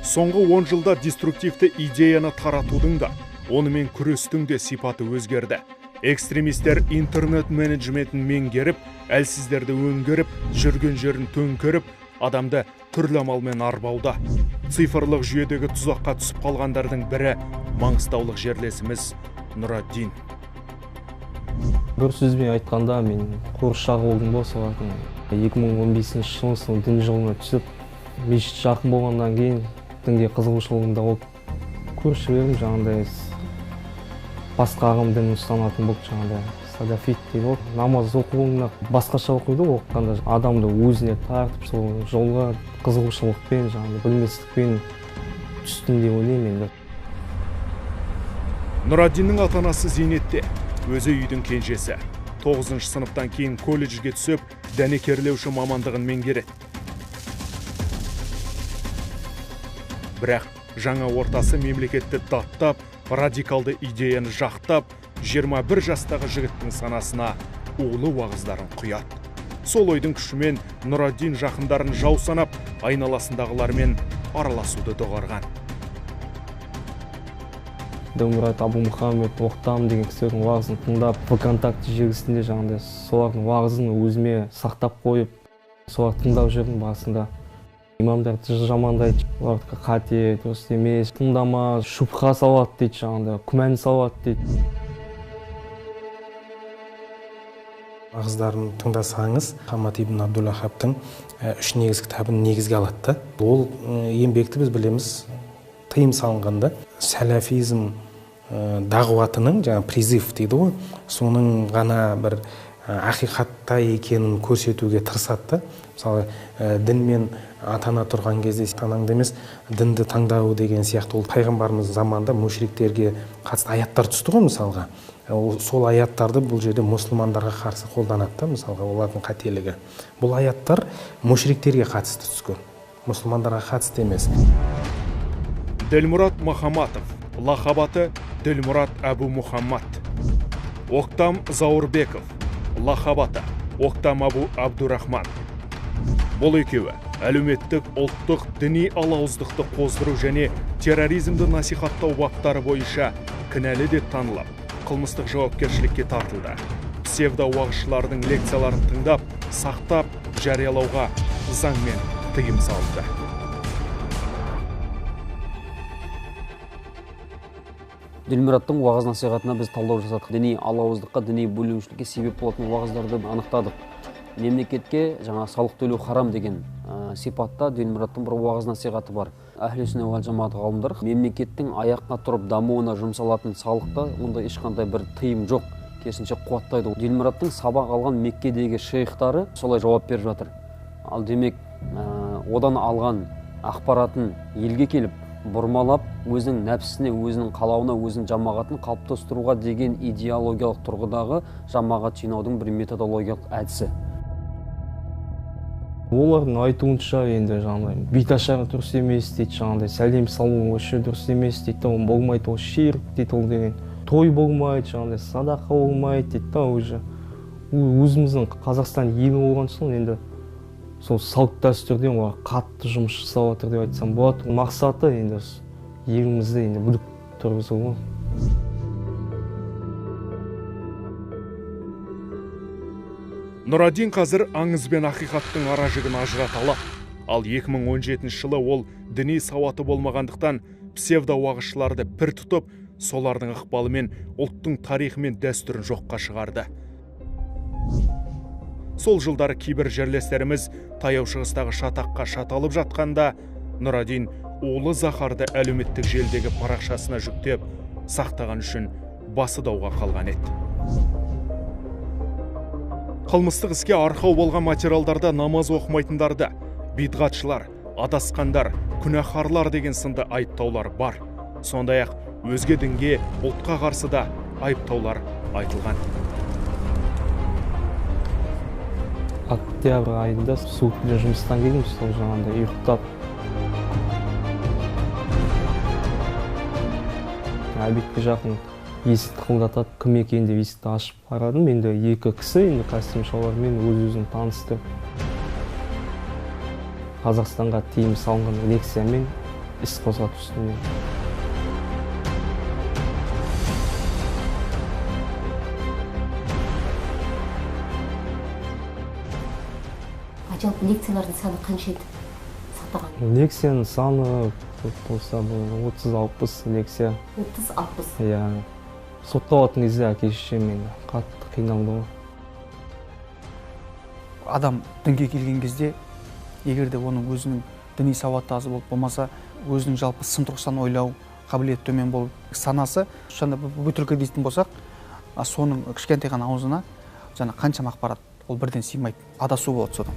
Соңғы 10 жылда деструктивті идеяны таратудың да, онымен күрестің де сипаты өзгерді. Экстремистер интернет менеджментін меңгеріп, әлсіздерді өңгеріп, жүрген жерін төңкеріп, адамды түрлі амалмен арбауда. Цифрлық жүйедегі тұзаққа түсіп қалғандардың бірі маңғыстаулық жерлесіміз Нұраддин. Бір сөзбен айтқанда, мен қуыршақ болдым болса, 2015 жылы дін жолына түсіп, мешіт жақын болғаннан кейін дінге қызығушылығымда болып көрші бердім, жаңағыдай басқа ағым дін ұстанатын болып, жаңағыдай садафит дейді. Намаз оқуына басқаша оқиды, оқығанда адамды өзіне тартып, сол жолға қызығушылықпен, жаңағыдай білместікпен түстім деп ойлаймын енді. Нұраддиннің ата-анасы зейнетте, өзі үйдің кенжесі. 9 сыныптан кейін колледжге түсіп, дәнекерлеуші мамандығын меңгереді. Бірақ жаңа ортасы мемлекетті даттап, радикалды идеяны жақтап, 21 жастағы жігіттің санасына улы уағыздарын құяды. Сол ойдың күшімен Нұраддин жақындарын жау санап, айналасындағылармен араласуды доғарған. Дәумұрат Абумұхаммед Оқтам деген кісілердің уағызын тыңдап, ВКонтакте желісінде жаңағыдай солардың уағызын өзіме сақтап қойып, соларды тыңдап жүрдім басында. Имамдарды жамандайды, олардікі қате, дұрыс емес, тыңдама, шубха салады дейді, жаңағыдай, күмән салады дейді. Уағыздарын тыңдасаңыз, Хамад ибн Абдул-Ваххабтың 3 негізгі кітабын негізге алады. Ол еңбекті біз білеміз, тыйым салынғанда сәләфизм дағуатының, жаңа призыв дейді ғой, соның ғана бір ақиқатта екенін көрсетуге тырысады. Мысалы, дінмен атана тұрған кезде танаңды емес, дінді таңдау деген сияқты, ол пайғамбарымыз заманда мүшриктерге қатысты аяттар түсті ғой, мысалға. Сол аяттарды бұл жерде мұсылмандарға қарсы қолданады, мысалға, олардың қателігі. Бұл аяттар мүшриктерге қатысты түскен, мұсылмандарға қатысты емес. Ділмұрат Махаматов, лақабаты Ділмұрат Әбу Мұхаммад. Оқтам Заурбеков, лақабаты Оқтам Абу Абдурахман. Бұл екеуі әлеуметтік, ұлттық, діни алауыздықты қоздыру және терроризмді насихаттау баптары бойынша кінәлі деп танылып, қылмыстық жауапкершілікке тартылды. Псевдоуағызшылардың лекцияларын тыңдап, сақтап, жариялауға заңмен тыйым салды. Ділмұраттың уағыз насихатына біз талдау жасадық. Діни алауыздыққа, діни бөлінушілікке себеп болатын уағыздарды анықтадық. Мемлекетке жаңа салық төлеу харам деген сипатта Ділмұраттың бір уағыз насихаты бар. Әхлі сүннат уал жамаат ғалымдар мемлекеттің аяққа тұрып дамуына жұмсалатын салықта онда ешқандай бір тыйым жоқ, керісінше қуаттайды. Ділмұраттың сабақ алған Меккедегі шейхтары солай жауап беріп жатыр. Ал демек, одан алған ақпаратын елге келіп, бұрмалап, өзінің нәпсісіне, өзінің қалауына, өзінің жамағатын қалыптастыруға деген идеологиялық тұрғыдағы жамағат жинаудың бір методологиялық әдісі. Олардың айтуынша енді жаңағыдай биташары дұрыс емес дейді, жаңағыдай сәлем салу осы дұрыс емес дейді, ол болмайды, ол ширк дейді, ол деген той болмайды, жаңағыдай садақа болмайды дейді, уже өзіміздің Қазақстан елі болған соң енді сол салт дәстүрден олар қатты жұмыс жасап жатыр деп айтсам болады. Мақсаты енді елімізді енді бүлік тұрғызу ғой. Нұраддин қазір аңыз бен ақиқаттың аражігін ажырата алады. Ал 2017 жылы ол діни сауаты болмағандықтан псевдоуағызшыларды пір тұтып, солардың ықпалымен ұлттың тарихы мен дәстүрін жоққа шығарды. Сол жылдары кейбір жерлестеріміз таяу шығыстағы шатаққа шаталып жатқанда, Нұраддин улы заһарды әлеуметтік желдегі парақшасына жүктеп, сақтаған үшін басы дауға қалған еді. Қылмыстық іске арқау болған материалдарда намаз оқымайтындарды, бидғатшылар, адасқандар, күнәһарлар деген сынды айыптаулар бар. Сондай-ақ өзге дінге, ұлтқа қарсы да айыптаулар айтылған. Октябрь айында суықпен жұмыстан келдім, сол жаңағыдай ұйықтап. Обедке жақын есікті қылдатады, кім екен деп есікті ашып қарадым. Енді екі кісі, енді костюм шалбармен өз-өзін танысты. Қазақстанға тыйым салынған лекциямен іс қозғату үстінде. Жалпы лекциялардың саны қанша еді сақтаған? Лекцияның саны көп болса 30-60 лекция. 30-60? Иә. Сотқа алатын кезде әке-шешем мен қатты қиналды ғой. Адам дінге келген кезде, егер де оның өзінің діни сауаты аз болып болмаса, өзінің жалпы сын тұрғысынан ойлау қабілеті төмен болып, санасы, жаңа бөтіркі дейтін болсақ, соның кішкентай ғана аузына жаңа қаншама ақпарат ол бірден сыймайды, адасу болады содан.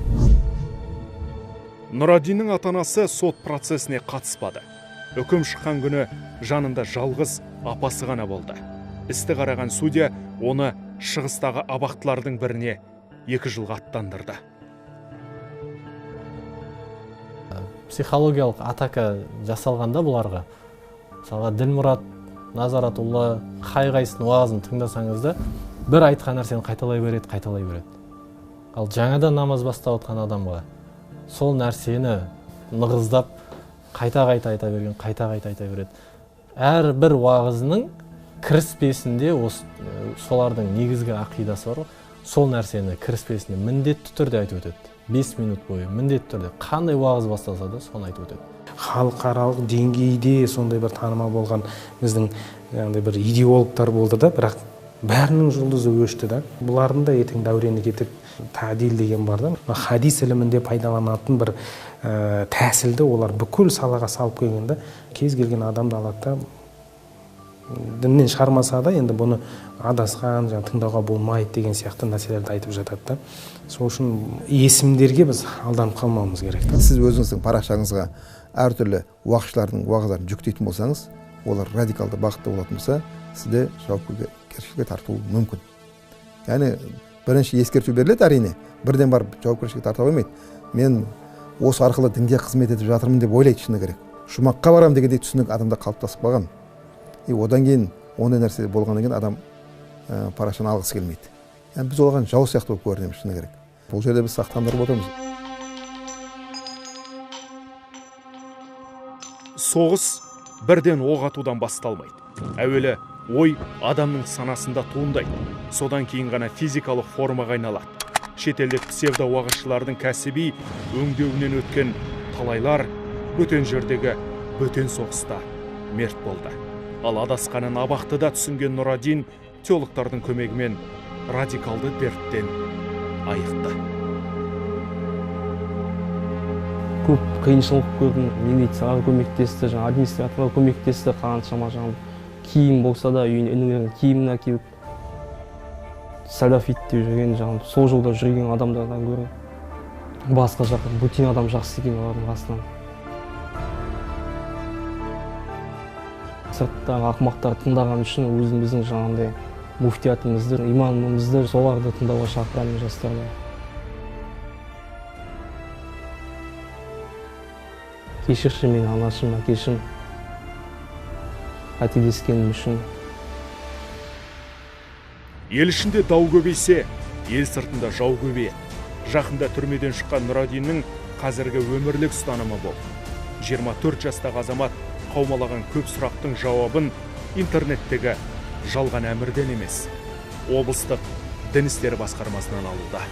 Нұрадиннің ата-анасы сот процесіне қатыспады. Үкім шыққан күні жанында жалғыз апасы ғана болды. Істі қараған судья оны шығыстағы абақтылардың біріне 2 жылға аттандырды. Психологиялық атака жасалғанда бұларға, мысалға Ділмұрат, Назаратулла, қай-қайсының уағызын тыңдасаңызда, бір айтқан нәрсені қайталай береді. Ал жаңадан намаз бастап отқан адамға сол нәрсені нығыздап қайта айта береді. Әр бір уағызының кіріспесінде солардың негізгі ақидасы бар. Сол нәрсені кіріспесінде міндетті түрде айтып өтеді. 5 минут бойы міндетті түрде қандай уағыз басталса да соны айтып өтеді. Халықаралық деңгейде сондай бір танымал болған біздің бір идеологтар болды да, бірақ бәрінің жұлдызы өшті да. Бұлардың да ертең дәурені кетіп, тәдил деген бар да. Хадис ілімінде пайдаланатын бір тәсілді олар бүкіл салаға салып келгенде, кез келген адамды алады да, діннен шығармаса да, енді бұны адасқан, тыңдауға болмайды деген сияқты нәрселерді айтып жатады да. Сол үшін есімдерге біз алданып қалмауымыз керек. Сіз өзіңіздің парақшаңызға әртүрлі уағызшылардың уағыздарын жүктейтін болсаңыз, олар радикалды бағытта болатын болса, сізді жауапкершілікке тарту мүмкін. Яғни бірінші ескерту беріледі, әрине, бірден барып жауапкершілікке тарта қоймайды. Мен осы арқылы дінге қызмет етіп жатырмын деп ойлайды шыны керек. Жұмаққа барам дегендей түсінік адамда қалыптасып қалған. Одан кейін ондай нәрсе болғаннан кейін адам парақшаны алғысы келмейді. Біз оған жау сияқты болып көрінеміз шыны керек. Бұл жерде біз сақтандырып отырмыз. Соғыс бірден оқ атудан басталмайды. Әуелі ой адамның санасында туындайды. Содан кейін ғана физикалық формаға айналады. Шетелдік псевдоуағызшылардың кәсіби өңдеуінен өткен талайлар бөтен жердегі бөтен соғыста мерт болды. Ал адасқанын абақтыда түсінген Нұрадин теологтардың көмегімен радикалды дерттен айықты. Көп қиыншылық көрдім, милицияға көмектесті, администраторға көмектесті, қаншама киім болса да үйіне інілерінің киімін әкеліп, сәләфит деп жүрген, сол жолда жүрген адамдардан гөрі басқа жаққа бөтен адам жақсы екен олардың қасынан. Сырттағы ақымақтар тыңдаған үшін өзіміздің жаңағындай муфтиятымызды, имамымызды соларды тыңдауға шақырамын жастарды. Кешірші мен анашым, әкешім, қателескенім үшін. Ел ішінде дау көбейсе, ел сыртында жау көбейеді. Жақында түрмеден шыққан Нұрадиннің қазіргі өмірлік ұстанымы бол. 24 жастағы азамат қаумалаған көп сұрақтың жауабын интернеттегі жалған әмірден емес, облыстық дін істері басқармасынан алуда.